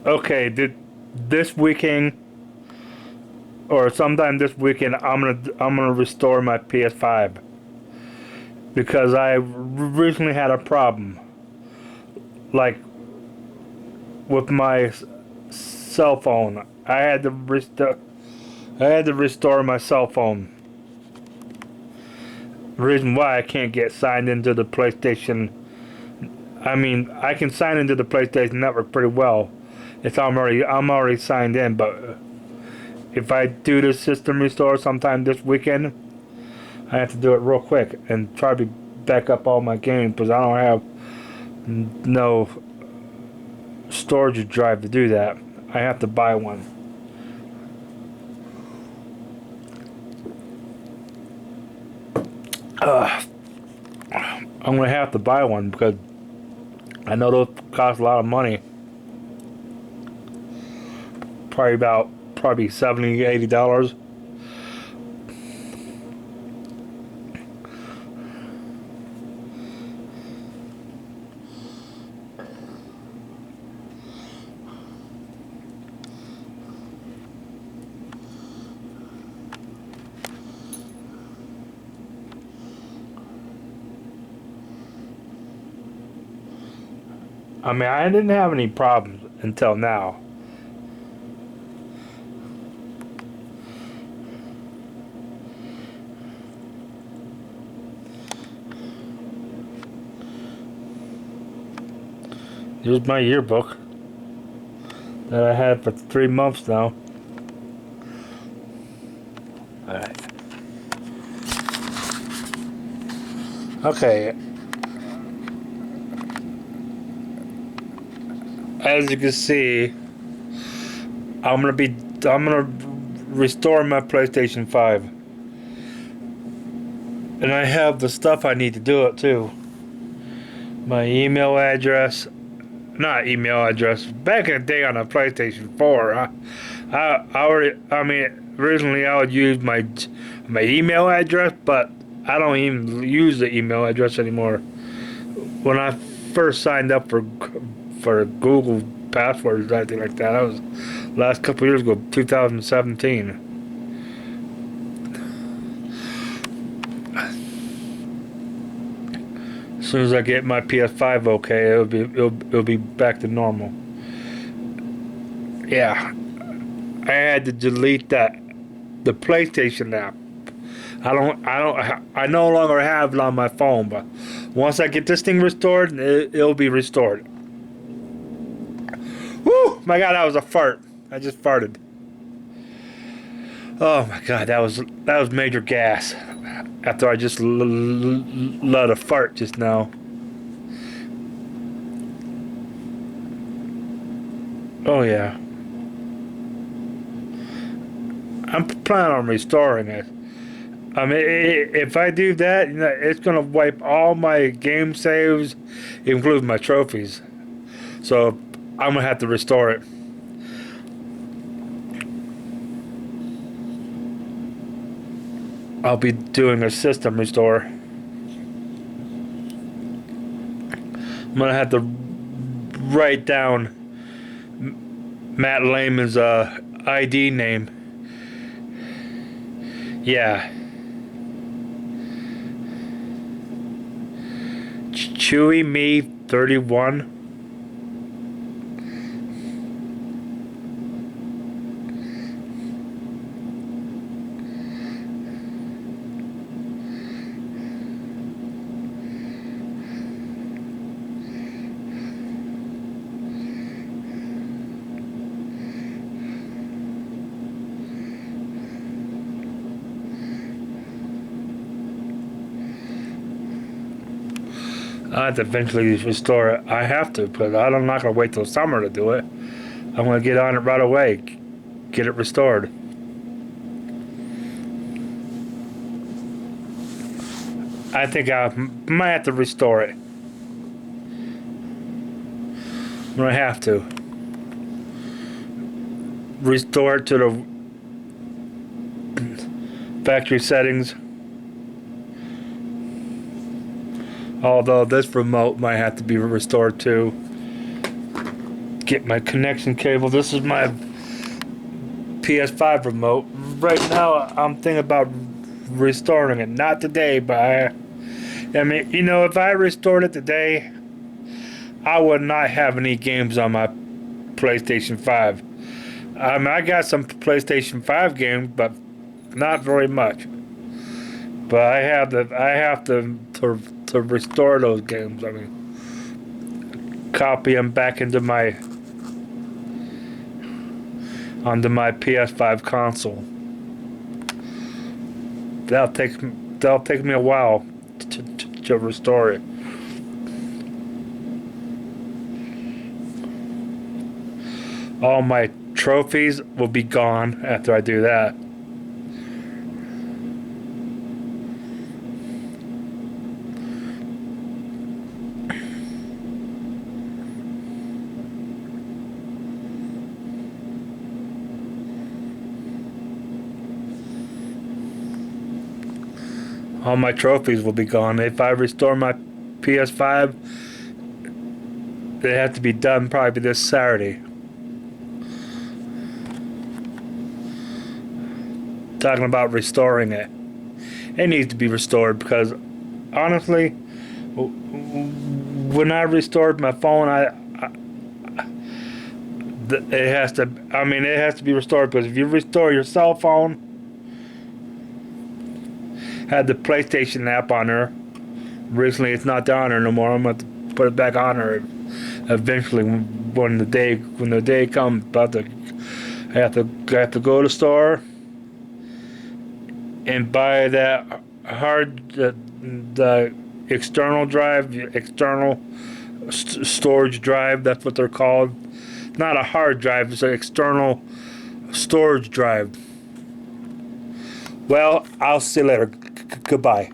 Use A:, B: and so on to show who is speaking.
A: Okay, this weekend or sometime this weekend, I'm gonna restore my PS5 because I recently had a problem, like with my cell phone. I had to restore my cell phone. The reason why I can't get signed into the PlayStation. I mean, I can sign into the PlayStation Network pretty well. I'm already signed in, but if I do the system restore sometime this weekend, I have to do it real quick and try to back up all my games because I don't have no storage drive to do that. I have to buy one. Uh, I'm gonna have to buy one because I know those cost a lot of money. Probably $70, $80. I mean, I didn't have any problems until now. Here's my yearbook that I had for 3 months now. Alright. Okay, as you can see, I'm gonna restore my PlayStation 5. And I have the stuff I need to do it too. My email address, not email address. Back in the day on a PlayStation 4, I mean, originally I would use my email address, but I don't even use the email address anymore. When I first signed up for Google passwords, anything like that, that was last couple years ago, 2017. As soon as I get my PS5 okay, it'll be back to normal. Yeah, I had to delete the PlayStation app. I no longer have it on my phone, but once I get this thing restored, it'll be restored. Woo! My God, that was a fart. I just farted. Oh my God, that was major gas. After I just let a fart just now. Oh yeah, I'm planning on restoring it. I mean, if I do that, it's gonna wipe all my game saves, including my trophies. So I'm gonna have to restore it. I'll be doing a system restore. I'm gonna have to write down Matt Lehman's ID name. Yeah, Chewy Me 31. I have to eventually restore it. I have to, but I'm not gonna wait till summer to do it. I'm gonna get on it right away. Get it restored. I think I might have to restore it. I'm gonna have to restore it to the factory settings. Although this remote might have to be restored too. get my connection cable. This is my PS5 remote. Right now, I'm thinking about restoring it. Not today, but I mean, you know, if I restored it today, I would not have any games on my PlayStation 5. I mean, I got some PlayStation 5 games, but not very much. But I have to restore those games. I mean, copy them back into onto my PS5 console. That'll take me a while to restore it. All my trophies will be gone after I do that. All my trophies will be gone. If I restore my PS5, they have to be done probably this Saturday. Talking about restoring it. It needs to be restored because honestly, when I restored my phone, it has to. I mean, it has to be restored because if you restore your cell phone, had the PlayStation app on her. Recently, it's not on her no more. I'm going to put it back on her eventually when the day comes. I have to go to the store and buy that the external drive, external storage drive. That's what they're called. Not a hard drive. It's an external storage drive. Well, I'll see you later. Goodbye.